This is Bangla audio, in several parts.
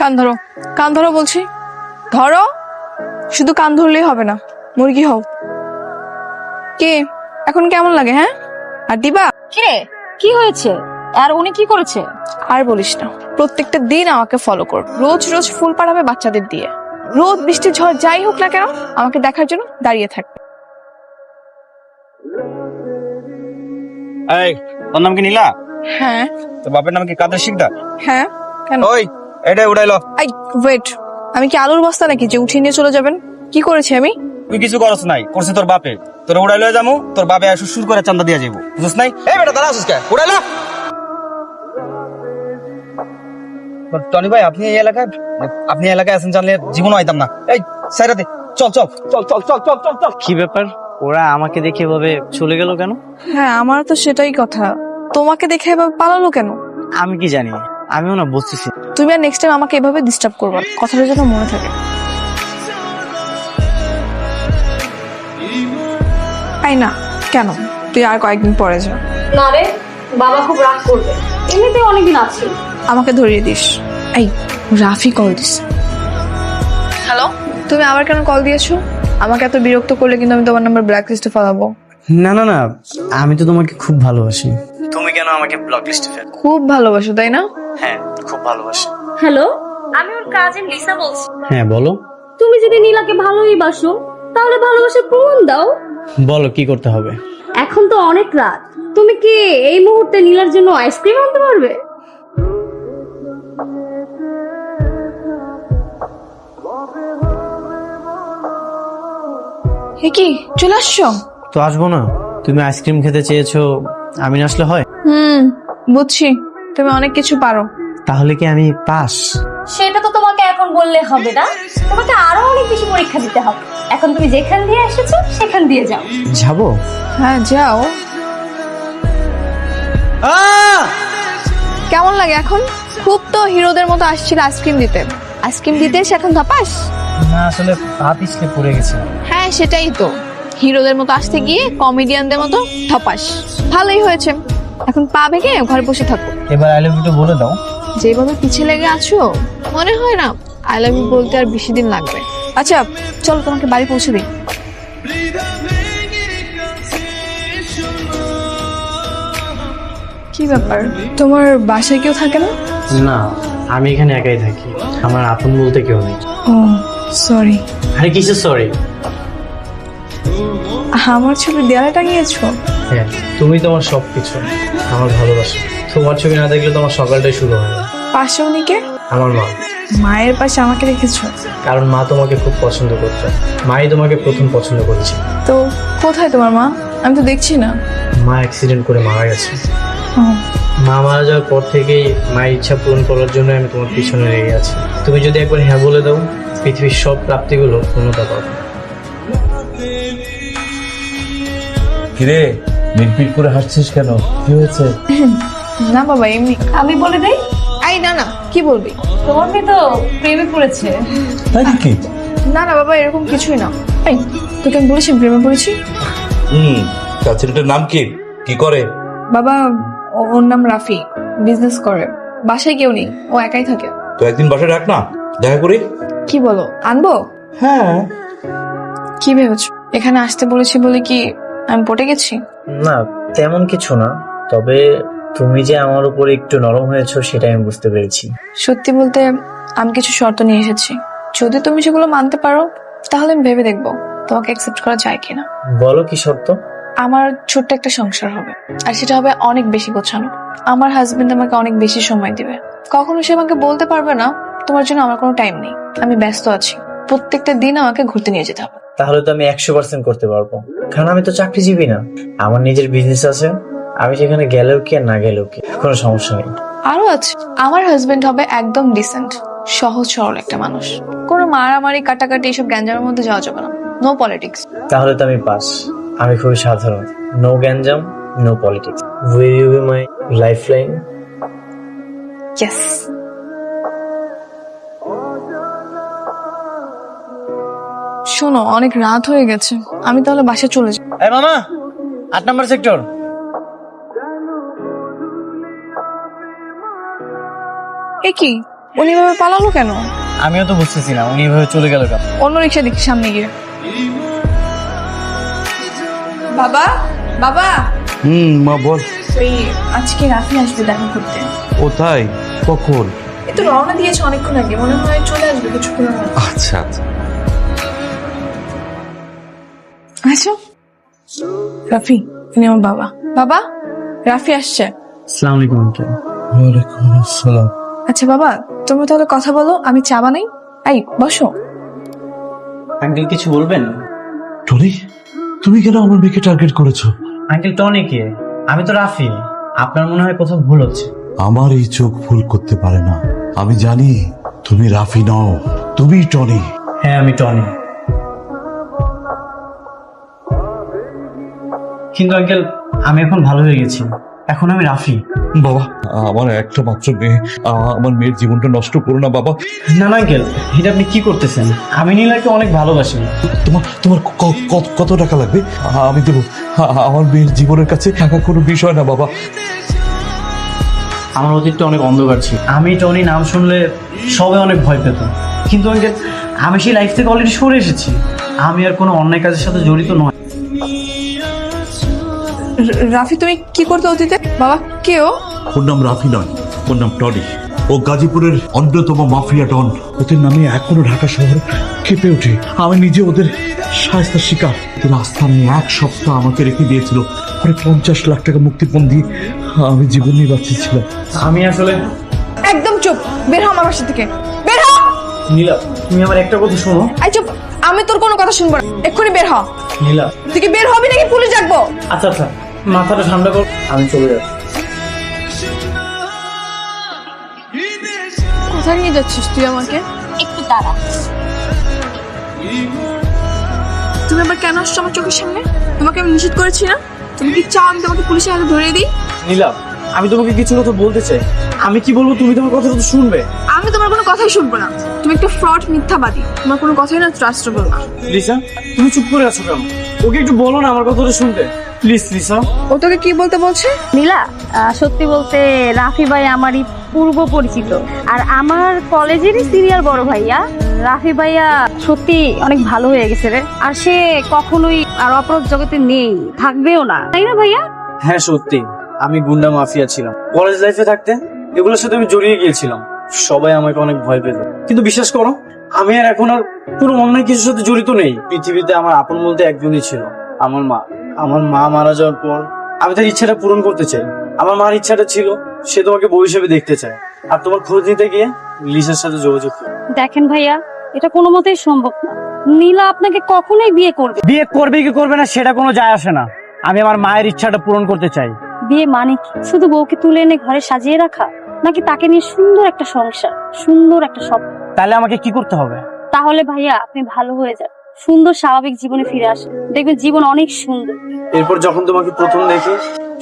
কান ধরো, কান ধরো বলছি, ধরো। শুধু কান ধরলেই হবে না, মুরগি হও। কে এখন কেমন লাগে? হ্যাঁ, আর দিবা? কিরে, কি হয়েছে? আর উনি কি করেছে? আর বলিস না, প্রত্যেকটা দিন আমাকে ফলো কর, রোজ রোজ ফুল পাড়াবে বাচ্চাদের দিয়ে, রোদ বৃষ্টি ঝড় যাই হোক না কেন আমাকে দেখার জন্য দাঁড়িয়ে থাকবে। এই, তোর নাম কি নীলা? হ্যাঁ। তোর বাপের নাম কি কাদের শিকদার? হ্যাঁ, কেন? ওই, এটাই উড়াইলো। এই ওয়েট, আমি কি আলুর বস্তা নাকি যে উঠিয়ে নিয়ে চলে যাবেন? কি করেছি আমি? তুই কিছু করছ নাই, করছে তোর বাপে। তোর উড়াইলো যামু, তোর বাপে সুর করে চান্দা দিয়া যাবো, বুঝছ নাই? এই বেটা দাঁড়া আসিস কে? উড়াইলো। টনি ভাই, আপনি এই এলাকায় আছেন জানলে জীবনও আইতাম না। এই সাইরা দে, চল চল চল চল চল চল চল চল। কি ব্যাপার, ওরা আমাকে দেখে এভাবে চলে গেল কেন? হ্যাঁ, আমার তো সেটাই কথা, তোমাকে দেখে এভাবে পালালো কেন? আমি কি জানি, আমিও না বুঝতেছি। তুমি আর নেক্সট টাইম আমাকে এভাবে ডিস্টার্ব করবে না, কথাটা যেন মনে থাকে। তাই না? কেন, তুই আর কয়েকদিন পরে যা। না রে, বাবা খুব রাগ করবে, এমনিতে অনেকদিন আছি। আমাকে ধরিয়ে দিস। এই রাফি কল দিস। হ্যালো, তুমি আবার কেন কল দিয়েছো? আমাকে এত বিরক্ত করলে কিন্তু আমি তোমার নাম্বার ব্ল্যাক লিস্টে ফেলাবো। না না না, আমি তো তোমাকে খুব ভালোবাসি। তুমি কেন আমাকে ব্লক লিস্টে ফেল? খুব ভালোবাসো তাই না? হ্যাঁ, খুব ভালোবাসি। হ্যালো, আমি ওর কাজিন লিসা বলছি। হ্যাঁ বলো। তুমি যদি নীলাকে ভালোই বাসো তাহলে ভালোবাসার প্রমাণ দাও। বলো কি করতে হবে? এখন তো অনেক রাত, তুমি কি এই মুহূর্তে নীলার জন্য আইসক্রিম আনতে পারবে? হে কি, চলে আসছো? তো আসবো না? তুমি আইসক্রিম খেতে চেয়েছো, আমি না আসলে হয়? বুঝছি, তুমি অনেক কিছু পারো। তাহলে কি আমি পাস? সেটা তো তোমাকে এখন বললে হবে না, তোমাকে আরো অনেক বেশি পরীক্ষা দিতে হবে। এখন তুমি যেখান দিয়ে এসেছো সেখান দিয়ে যাও। যাবো? হ্যাঁ যাও। কেমন লাগে এখন? খুব তো হিরোদের মতো আসছিল আইসক্রিম দিতে, আইসক্রিম দিতে এসে এখন ধপাস। না আসলে পা পিছলে পড়ে গেছে। হ্যাঁ সেটাই তো, হিরোদের মতো আসতে গিয়ে কমেডিয়ানদের মতো ধপাস। ভালোই হয়েছে, এখন পা ভেঙে ঘরে বসে থাকো। এবার আই লাভ ইউ টা বলে দাও। যেভাবে পিছিয়ে লেগে আছো মনে হয় না আই লাভ ইউ বলতে আর বেশি দিন লাগবে। আচ্ছা চলো, তোমাকে বাড়ি পৌঁছে দিই। কি ব্যাপার, তোমার বাসায় কেউ থাকে না? না, আমি এখানে একাই থাকি, আমার আপন বলতে কেউ নেই। ও সরি। আরে কিসের সরি? আমার ছবি দেয়ালে টাঙিয়েছো? হ্যাঁ, তুমি তোমার সবকিছু, আমার ভালোবাসা। তোমার ছবি না দেখলে তোমার সকালটাই শুরু হয় না। পাশে উনি কে? আমার মা। মায়ের পাশে আমাকে রেখেছো? কারণ মা তোমাকে খুব পছন্দ করতো, মাই তোমাকে প্রথম পছন্দ করেছে। তো কোথায় তোমার মা? আমি তো দেখছি না। মা অ্যাক্সিডেন্ট করে মারা গেছে। ও, মা মারা যাওয়ার পর থেকেই মায়ের ইচ্ছা পূরণ করার জন্য আমি তোমার পিছনে লেগে আছি। তুমি যদি একবার হ্যাঁ বলে দাও, পৃথিবীর সব প্রাপ্তিগুলো পূর্ণতা পাবে। কিরে, মিটমিট করে হাসছিস কেন? কি হয়েছে? না বাবা এমনি। আমি বলে দেই, আই না না, কি বলবি? তোমার মেয়ে তো প্রেমে পড়েছে। তাই নাকি? না না বাবা, এরকম কিছুই না। এই তোকে আমি বলেছি প্রেমে পড়েছি। তার ছেলেটার নাম কি? কি করে? বাবা ওর নাম রাফি, বিজনেস করে, বাসায় কেউ নেই, ও একাই থাকে। তো একদিন বাসায় ডাক না, দেখা করি। কি বলো, আনবো? হ্যাঁ। কি ভেবেছো এখানে আসতে বলেছি বলে কি আমি পটে গেছি? না তেমন কিছু না, তবে তুমি যে আমার উপর একটু নরম হয়েছো সেটা আমি বুঝতে পেরেছি। সত্যি বলতে আমি কিছু শর্ত নিয়ে এসেছি, যদি তুমি সেগুলো মানতে পারো তাহলে আমি ভেবে দেখবো তোমাকে অ্যাকসেপ্ট করা যায় কিনা। বলো কি শর্ত? আমার ছোট্ট একটা সংসার হবে, আর সেটা হবে অনেক বেশি গোছানো। আমার হাজবেন্ড আমাকে অনেক বেশি সময় দিবে, কখনো সে আমাকে বলতে পারবে না তোমার জন্য আমার কোনো টাইম নেই, আমি ব্যস্ত আছি। প্রত্যেকটা দিন আমাকে ঘুরতে নিয়ে যেতে হবে। তাহলে তো আমি 100% করতে পারবো, কারণ আমি তো চাকরিজীবী না, আমার নিজের বিজনেস আছে। আমি সেখানে গেলেও কি আর না গেলেও কি, কোনো সমস্যা নেই। আরো আছে, আমার হাজবেন্ড হবে একদম ডিসেন্ট, সহজ সরল একটা মানুষ, কোনো মারামারি কাটাকাটি এসব গ্যাঞ্জামের মধ্যে যাওয়া যাবে না, নো পলিটিক্স। তাহলে তো আমি পাস, আমি খুবই সাধারণ, নো গ্যাঞ্জাম, no politics. Will you be my lifeline? Yes. শোনো, অনেক রাত হয়ে গেছে, আমি তাহলে বাসায় চলে যাই। এই মামা, 8 নম্বর সেক্টর। এ কি, উনি এভাবে পালালো কেন? আমিও তো বুঝতেছি না উনি এভাবে চলে গেল কেন। অন্য রিক্সা দেখি সামনে গিয়ে। বাবা, বাবা, মা বল। ওই আজকে রাফি আসবে দেখা করতে। কোথায়? কখন? এই তো রওনা দিয়েছে অনেকক্ষণ আগে, মনে হয় চলে আসবে কিছুক্ষণের মধ্যে। আচ্ছা আচ্ছা। আচ্ছা, রাফি, উনি আমার বাবা। বাবা, রাফি আসছে। আসসালামু আলাইকুম আঙ্কেল। ওয়ালাইকুম আসসালাম। আচ্ছা বাবা, তোমরা তাহলে কথা বলো, আমি চা বানাই। এই বসো। আঙ্কেল কিছু বলবেন? টনি, তুমি কেন আমার মেয়েকে টার্গেট করেছো? আঙ্কেল টনি কে? আমি তো রাফি। আপনার মনে হয় কোথাও ভুল হচ্ছে। আমার এই চোখ ভুল করতে পারে না। আমি জানি তুমি রাফি নও, তুমি টনি। হ্যাঁ আমি টনি। কিন্তু আঙ্কেল আমি এখন ভালো হয়ে গেছি, এখন আমি রাফি। বাবা, আমার একটা মাত্র মেয়ে, আমার মেয়ের জীবনটা নষ্ট করো না বাবা। না না আঙ্কেল, এটা আপনি কি করতেছেন? আমি নীলাকে অনেক ভালোবাসি। তোমার তোমার কত টাকা লাগবে? আমি দেবো। আমার মেয়ের জীবনের কাছে টাকা কোনো বিষয় না বাবা। আমার অতীতটা অনেক অন্ধকার ছিল। আমি টনি নাম শুনলে সবাই অনেক ভয় পেত, কিন্তু আঙ্কেল আমি সেই লাইফ থেকে অলরেডি সরে এসেছি। আমি আর কোনো অন্যায় কাজের সাথে জড়িত নয়। রাফি, তুমি কি করতে অতীতে? বাবা, কে ও? ওর নাম রাফি নয়, ওর নাম টনি। ও গাজীপুরের অন্যতম মাফিয়া ডন। ওদের নামে এখনো ঢাকা শহর কেঁপে ওঠে। আমি নিজে ওদের শায়েস্তার শিকার। ওদের আস্থানে 1 সপ্তাহ আমাকে রেখে দিয়েছিল। পরে 50 লাখ টাকা মুক্তিপণ দিয়ে আমি জীবন নিয়ে বাঁচিয়েছিলাম। আমি আসলে একদম চুপ, বের হ আমার বাসা থেকে, বের হ। নীলা, তুমি আমার একটা কথা শোনো। এই চুপ, আমি তোর কোনো কথা শুনবো না, এক্ষুনি বের হ। নীলা, তুই কি বের হবি নাকি পুলিশ ডাকবো? আচ্ছা আচ্ছা, মাথাটা ঠান্ডা কর, আমি চলে যাচ্ছি। কোথায় নিয়ে যাচ্ছিস তুই আমাকে? একটু তাড়া। তুমি আবার কেন আসছো আমার চোখের সামনে? তোমাকে আমি নিষেধ করেছি না? তুমি কি চাও আমি তোমাকে পুলিশের হাতে ধরিয়ে দিই? নীলা, আমি তোমাকে কিছু কথা বলতে চাই। আমি কি বলবো তুমি তোমার কথাটা তো শুনবে। আমি তোমার কোনো কথাই শুনবো না। তুমি একটা ফ্রড, মিথ্যাবাদী। তোমার কোনো কথাই না ট্রাস্টেবল না। লিসা, তুমি চুপ করে আছো কেন? ওকে একটু বলো না আমার কথাটা শুনতে, প্লিজ লিসা। ও তোকে কি বলতে বলছে? নীলা, সত্যি বলতে রাফি ভাই আমারই পূর্ব পরিচিত, আর আমার কলেজেরই সিনিয়র বড় ভাইয়া। রাফি ভাইয়া সত্যি অনেক ভালো হয়ে গেছে রে, আর সে কখনোই আর অপরাধ জগতে নেই, থাকবেও না, তাই না ভাইয়া? হ্যাঁ সত্যি, আমি গুন্ডা মাফিয়া ছিলাম। কলেজ লাইফে থাকতে এগুলোর সাথে আমি জড়িয়ে গিয়েছিলাম। সবাই আমাকে অনেক ভয় পেত, কিন্তু বিশ্বাস করো আমি আর এখন আর কোনো অন্যায় কিছুর সাথে জড়িত নেই। পৃথিবীতে আমার আপন বলতে একজনই ছিল, আমার মা। আমার মা মারা যাওয়ার পর আমি তার ইচ্ছাটা পূরণ করতে চাই। আমার মার ইচ্ছাটা ছিল সে তোমাকে বউ হিসেবে দেখতে চায়, আর তোমার খোঁজ নিতে গিয়ে লিসার সাথে যোগাযোগ করে। দেখেন ভাইয়া, এটা কোনো মতেই সম্ভব না। নীলা আপনাকে কখনোই বিয়ে করবে। বিয়ে করবে কি করবে না সেটা কোনো যায় আসে না। আমি আমার মায়ের ইচ্ছাটা পূরণ করতে চাই। বিয়ে মানে কি? শুধু বউকে তুলে এনে ঘরে সাজিয়ে রাখা, নাকি তাকে নিয়ে সুন্দর একটা সংসার, সুন্দর একটা স্বপ্ন? তাহলে আমাকে কি করতে হবে? তাহলে ভাইয়া আপনি ভালো হয়ে যান, সুন্দর স্বাভাবিক জীবনে ফিরে আসেন, দেখবেন জীবন অনেক সুন্দর। এরপর যখন তোমাকে প্রথম দেখি,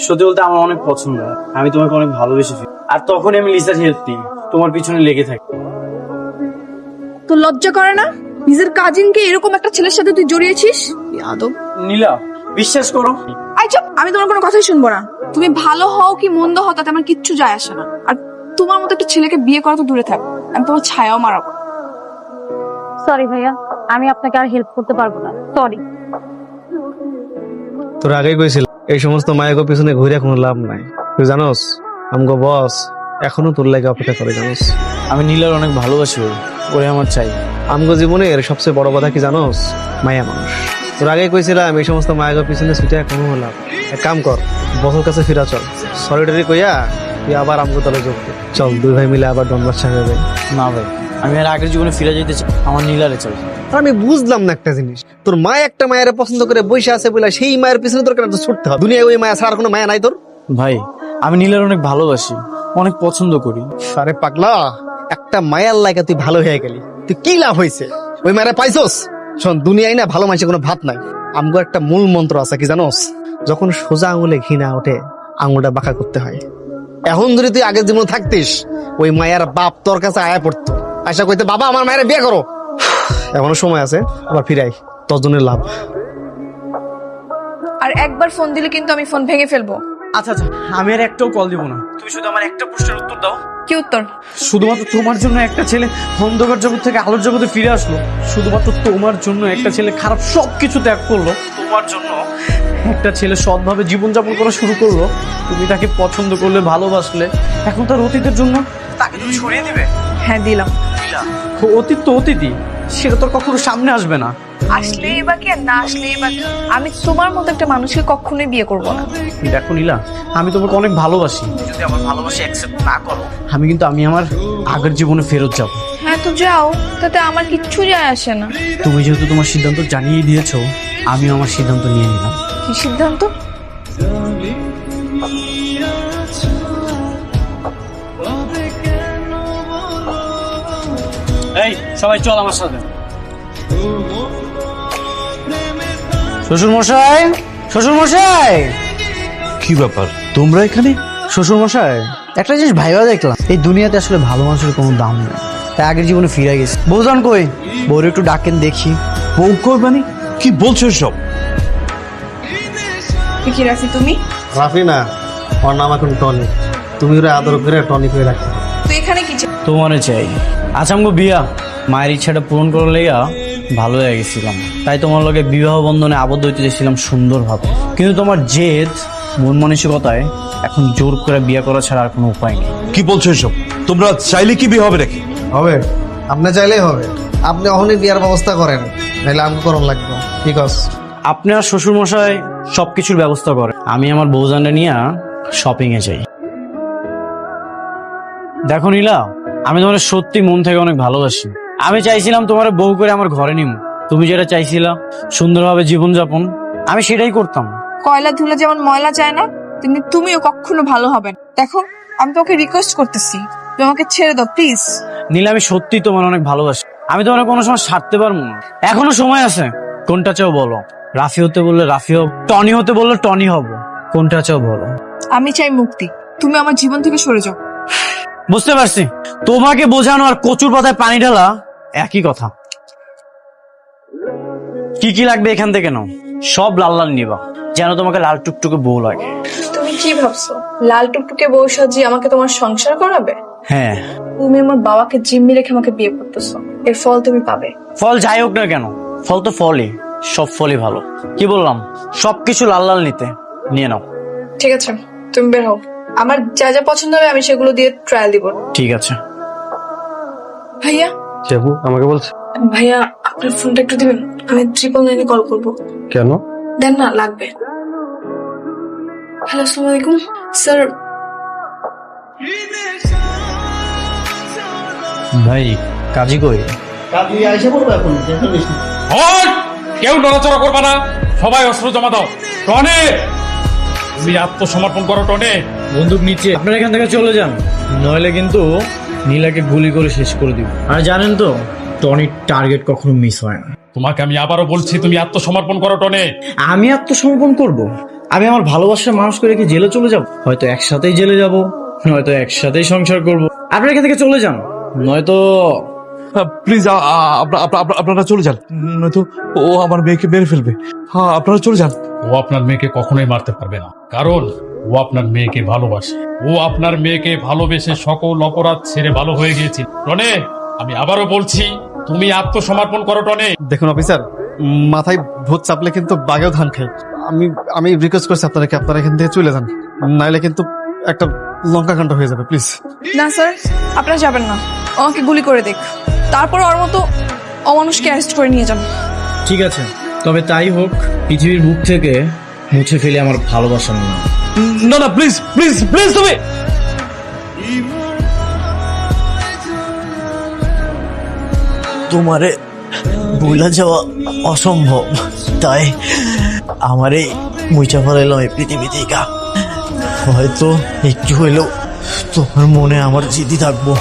সত্যি বলতে আমার অনেক পছন্দ হয়। আমি তোমাকে অনেক ভালোবেসে ফেলি, আর তখনই আমি লিসার হেল্প নিই, তোমার পিছনে লেগে থাকি। তোর লজ্জা করে না? নিজের কাজিনকে এরকম একটা ছেলের সাথে তুই জড়িয়েছিস? আদব। নীলা, বিশ্বাস করো আই চুপ, আমি তোমার কোনো কথাই শুনবো না। তুমি ভালো হও কি মন্দ হও তাতে আমার কিচ্ছু যায় আসে না। আর তোমার মতো একটা ছেলেকে বিয়ে করা তো দূরে থাক, আমি তোমার ছায়াও মারাবো। সরি ভাইয়া, আমি আপনাকে আর হেল্প করতে পারবো না, সরি। তোর আগেই কইছিল এই সমস্ত মায়ের পিছনে ঘুরে কোনো লাভ নাই। তুই জানোস আমগো বস এখনো তোর লাগে অপেক্ষা করে, জানোস? আমি নীলার অনেক ভালোবাসি, ওরে আমার চাই। আমগো জীবনের সবচেয়ে বড় কথা কি জানোস? মায়া মানুষ। তোর আগেই কইছিলাম এই সমস্ত মায়ের পিছনে ছুটে কোনো লাভ। এক কাম কর, বছর কাছে ফিরা চল, সরিটারি কইয়া তুই আবার আমগো দলে যোগ দে। চল, 2 ভাই মিলে আবার ডন বাদশা হয়ে যাই। না ভাই, আমি আর আগের জীবনে ফিরে যেতে চাই, আমার নীলারে চাই। আর আমি বুঝলাম না একটা জিনিস, তোর মা একটা মায়ের পছন্দ করে বসে আছে বলে সেই মায়ের পিছনে তোর কেন ছুটতে হবে? দুনিয়ায় ওই মায়া ছাড়া আর কোনো মায়া নাই তোর? ভাই, আমি নীলার অনেক ভালোবাসি, অনেক পছন্দ করি। আরে পাগলা, একটা মায়ার লাগে তুই ভালো হয়ে গেলি, তুই কি লাভ হয়েছে? ওই মায়ের পাইছস? শোন, দুনিয়ায় না ভালো মানুষের কোনো ভাত নাই। আমগো একটা মূল মন্ত্র আছে, কি জানোস? যখন সোজা আঙুলে ঘি না ওঠে, আঙুলটা বাঁকা করতে হয়। এখন যদি তুই আগের জীবনে থাকতিস, ওই মায়ের বাপ তোর কাছে আয়া পড়তো, আশা কইতে বাবা আমার মায়ের বিয়ে করো। এখনো সময় আছে, আবার ফিরাই, তোর জন্য লাভ। আর একবার ফোন দিলে কিন্তু আমি ফোন ভেঙে ফেলবো। আচ্ছা আচ্ছা, আমি আর একটাও কল দিব না, তুমি শুধু আমার একটা প্রশ্নের উত্তর দাও। কি উত্তর? শুধুমাত্র তোমার জন্য একটা ছেলে অন্ধকার জগৎ থেকে আলোর জগতে ফিরে আসলো, শুধুমাত্র তোমার জন্য একটা ছেলে খারাপ সবকিছু ত্যাগ করলো, তোমার জন্য একটা ছেলে সৎভাবে জীবনযাপন করা শুরু করলো, তুমি তাকে পছন্দ করলে, ভালোবাসলে, এখন তার অতীতের জন্য তাকে তুমি ছড়িয়ে দিবে? হ্যাঁ দিলাম। অতীত তো অতীতই, সেটা তোর কখনো সামনে আসবে না। আসলেই বা কি আর না আসলেই বা কি, আমি তোমার মতো একটা মানুষকে কখনোই বিয়ে করব না। দেখো নীলা, আমি তোমাকে অনেক ভালোবাসি, যদি আমার ভালোবাসা অ্যাকসেপ্ট না করো, আমি আমার আগের জীবনে ফেরত যাব। হ্যাঁ তো যাও, তাতে আমার কিচ্ছু যায় আসে না। তুমি যেহেতু তোমার সিদ্ধান্ত জানিয়ে দিয়েছো, আমিও আমার সিদ্ধান্ত নিয়ে নিলাম। কি সিদ্ধান্ত? এই সবাই চল আমার সাথে। শ্বশুর মশাই, শ্বশুর মশাই। কি ব্যাপার তোমরা এখানে? শ্বশুর মশাই, একটা জিনিস ভাইবা দেখলাম, এই দুনিয়াতে আসলে ভালো মানুষের কোনো দাম নেই, তাই আগের জীবনে ফিরে গেছে। বৌজান কই? বউর একটু ডাকেন দেখি। বউ কই মানে? কি বলছো সব? কি রাফি তুমি? রাফি না, ওর নাম এখন টনি। তুমি ওরা আদর করে টনি করে রাখতে পারো। তুই এখানে কি চাই? তোমারে চাই। আচ্ছা আমগো বিয়া, মায়ের ইচ্ছাটা পূরণ করে লেগা ভালো হয়ে গেছিলাম, তাই তোমার লগে বিবাহ বন্ধনে আবদ্ধ হইতে চেয়েছিলাম সুন্দরভাবে, কিন্তু তোমার জেদ, মন মানসিকতায় এখন জোর করে বিয়ে করা ছাড়া আর কোনো উপায় নেই। কি বলছো এসব? তোমরা চাইলে কি বিয়ে হবে নাকি? হবে, আপনি চাইলেই হবে। আপনি অহনি বিয়ার ব্যবস্থা করেন, নাহলে আমাকে করণ লাগবে। ঠিক আছে? আপনি আর শ্বশুর মশাই সবকিছুর ব্যবস্থা করে, আমি আমার বউজানটা নিয়ে শপিং এ যাই। দেখো নীলা, আমি তোমার সত্যি মন থেকে অনেক ভালোবাসি। আমি চাইছিলাম তোমার বউ করে আমার ঘরে নিব, তুমি যেটা চাইছিলা সুন্দরভাবে জীবনযাপন, আমি সেটাই করতাম। কয়লা ধুলে যেমন ময়লা চায় না, তেমনি তুমিও কখনো ভালো হবে না। দেখো, আমি তোমাকে রিকোয়েস্ট করতেছি, তুমি আমাকে ছেড়ে দাও প্লিজ। নীলা, আমি সত্যি তোমার অনেক ভালোবাসি, আমি তোমার কোনো সময় ছাড়তে পারবো না। এখনো সময় আছে, কোনটা চাও বলো? রাফি হতে বললে রাফি হব, টনি হতে বললে টনি হব, কোনটা চাও বলো? আমি চাই মুক্তি, তুমি আমার জীবন থেকে সরে যাও। বুঝতে পারছি, তোমাকে বোঝানো আর কচুর পাতায় পানি ঢালা একই কথা। কি কি লাগবে এখান থেকে নাও, সব লাল লাল নিবা, যেন তোমাকে লাল টুকটুকে বউ লাগে। তুমি কি ভাবছো লাল টুকটুকে বউ সাজিয়ে আমাকে তোমার সংসার করাবে? হ্যাঁ, তুমি আমার বাবাকে জিম্মি রেখে আমাকে বিয়ে করতেছো, এর ফল তুমি পাবে। ফল যাই হোক না কেন, ফল তো ফলই, সব ফলই ভালো। কি বললাম, সবকিছু লাল লাল নিতে, নিয়ে নাও। ঠিক আছে, তুমি বের হও, আমার যা যা পছন্দ হবে আমি সেগুলো দিয়ে ট্রায়াল দিব। ঠিক আছে। ভাইয়া, যাবো আমাকে বলছে ভাইয়া আপনার ফোনটা একটু দিবেন, আমি 999 কল করবো। কেন? দেন না, লাগবে। হ্যালো, আসসালামু আলাইকুম স্যার। ভাই কাজী কই? কাজী আইসা পড়বে এখন, টেনশন নিস না। কেউ নড়াচড়া করবে না, সবাই অস্ত্র জমা দাও। টনে, তুমি আত্মসমর্পণ করো। টনে, বন্দুক নিচে। আপনারা এখান থেকে চলে যান, নইলে কিন্তু নীলাকে গুলি করে শেষ করে দিব। আর জানেন তো, টনির টার্গেট কখনো মিস হয় না। তোমাকে আমি আবারও বলছি, তুমি আত্মসমর্পণ করো। টনে, আমি আত্মসমর্পণ করব? আমি আমার ভালোবাসার মানুষকে রেখে জেলে চলে যাব? হয়তো একসাথেই জেলে যাব, নয়তো একসাথেই সংসার করব। আপনারা এখান থেকে চলে যান, নয়তো প্লিজ আপনারা চলে যান, নয়তো ও আমার মেয়েকে মেরে ফেলবে। হ্যাঁ, আপনারা চলে যান। ও আপনার মেয়েকে কখনোই মারতে পারবে না, কারণ ও আপনার মেয়েকে ভালোবাসে। ও আপনার মেয়েকে ভালোবেসে সকল অপরাধ ছেড়ে ভালো হয়ে গিয়েছিল। টনে, আমি আবারও বলছি, তুমি আত্মসমর্পণ করো। টনে, দেখুন অফিসার, মাথায় ভূত চাপলে কিন্তু বাঘেও ধান খায়। আমি রিকোয়েস্ট করছি আপনারা এখান থেকে চলে যান, নাইলে কিন্তু একটা লঙ্কা কাণ্ড হয়ে যাবে। প্লিজ। না স্যার, আপনারা যাবেন না, আমাকে গুলি করে দেখ, তারপর ওর মতো অমানুষকে অ্যারেস্ট করে নিয়ে যান। ঠিক আছে, তবে তাই হোক, পৃথিবীর বুক থেকে মুছে ফেলে আমার ভালোবাসার নাম। না না, প্লিজ প্লিজ প্লিজ, তুমি তোমারে ভুলা যাওয়া অসম্ভব, তাই আমারে মুইচা ফেলাইলাম এই পৃথিবী থেকে। হয়তো একটু হইলেও তোমার মনে আমার জিদি থাকবো।